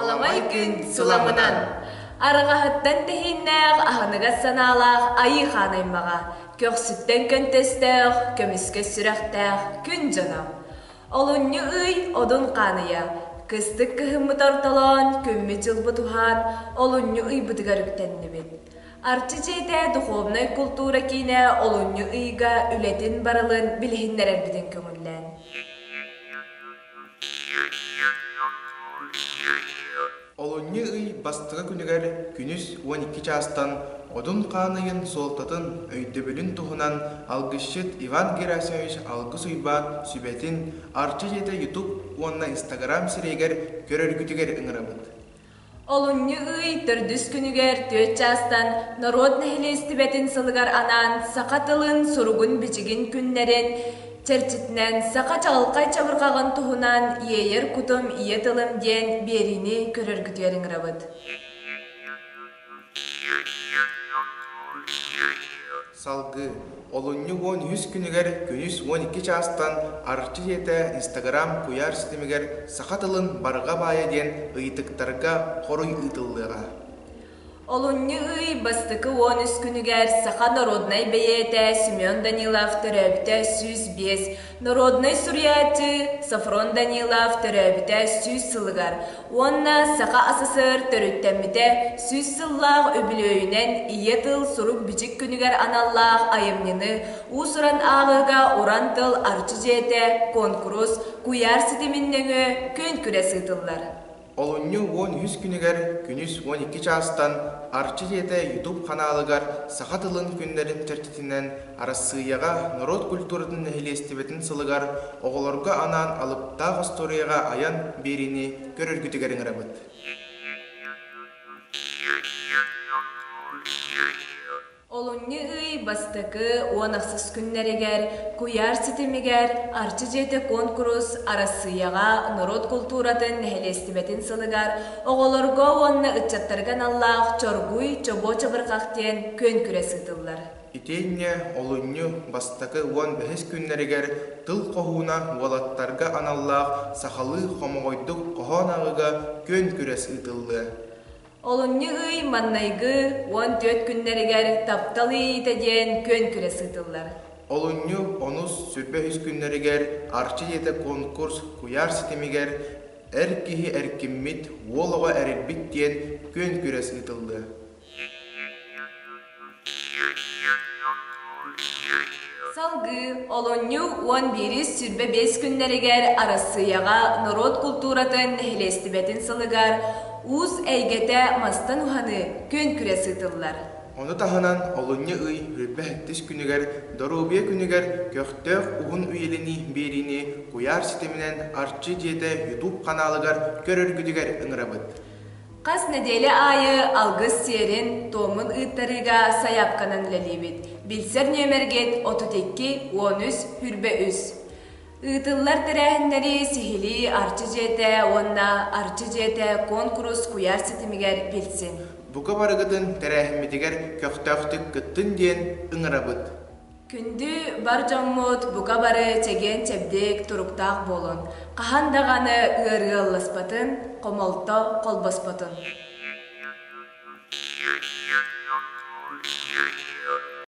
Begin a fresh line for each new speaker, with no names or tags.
Аламай күн суламынан. Арғахыттан тәхиннәғ ахыныға саналақ айы ханаймаға. Көксіттен көнтестәғ, көміске сүрәқтәғ, күн жанам. Олынны үй одын қаныя. Кыстық кыхымы тарталан, көмі жылбы тухан, олынны үй бұдығарықтенні бет. Арчы жейді духовной культура кейіне олынны үйға үлетін барылын білхіннерен бідін көңіллән.
Олонны ый бастығы күнігер күніс 12 частан одын қанайын солтатын өйдөбілін тұғынан алғышыт Иван Герасимович алғы сұйба сүбетін арчы жеді YouTube онна Instagram сірегер көрер күтігер ұңырамыд.
Олонны ый түрдіс күнігер 4 частан народны хелестібетін сылығар анан сақатылын сұруғын бичігін күннерін Чәрчітінен сақа чағылқай чабырғаған тұғынан ейер күтім ие тылым ден беріні көрір күтерін рабыд.
Салғы, олынны 100 күнігер күніс 12 частан арчы жеті Instagram куяр системігер сақатылын барға бая ден ұйтықтарға қорый ұйтылдыға.
Олынны ый бастықы 13 күнігер сақа народнай бейеті Семен Данилов түрәбіті 105, народнай сурияты Сафрон Данилов түрәбіті 100 сылығар. Онна сақа асысыр түріттәміті 100 сыллақ өбілөйінен ие тыл сұрук бичік күнігер аналлақ айымнені ұсыран ағыға уран тыл арчы жеті конкурс куяр сетіміндегі көн күресі тыллар.
Олонны 100 күнігер күніс 12 частан арчы жеті YouTube каналыгар сақатылын күндерін тәртетінен арасыяға народ культуратын нәхилестебетін сылыгар оғыларға анан алыптақ историяға аян беріні көрір күтігерін рабыд.
Олынны ый бастықы 16 күннерігер, куяр сетімігер, арчы жеті конкурс арасыяға народ культуратын нәхелестібетін сылығар, оғылырға онны үтчаттарған Аллах чоргуй чобо чабырқақтен көн күресі тыллар.
Итенне олынны бастықы 15 күннерігер тыл қоғуна уалаттарға аналлақ сақалы қомығойдық қоғанағыға көн күресі тылды.
Олынны ый маннайгы 14 күннерігер тапталы етеден көн күресі тыллар.
Олынны 13 күннерігер арчы еті конкурс куяр сетемігер әркихи әркіммит олыға әрірбіттен көн күресі тылды.
Салғы олонны 11 күннерігер арасыяға народ культуратын хелестібетін сылығар уз әйгеті мастан уханы көн күресі тыллар.
Оны тахынан олынны ый үрбәхеттіс күнігер, дорубия күнігер көқтөк уғын үйеліні беріні куяр сетемінен арчы жеті YouTube каналыгар көрір күдігер ұңырабыд.
Қас неделе айы алғыз серін томын ұйттарыға саяпқанан ләлебет. Білсер нөмергет 32-13-3. Үтыллар тәрәхіндері сихили арчы жеті, онна арчы жеті конкурс куяр сетімігер білсін.
Бұқа барығытын тәрәхіметігер көқтөқтік күттін ден ұңырабыд.
Күнді бар жаммут бұқа бары чеген чәбдек тұруқтақ болын. Қахандағаны ұғырғыласпатын, қомалта қолбаспатын.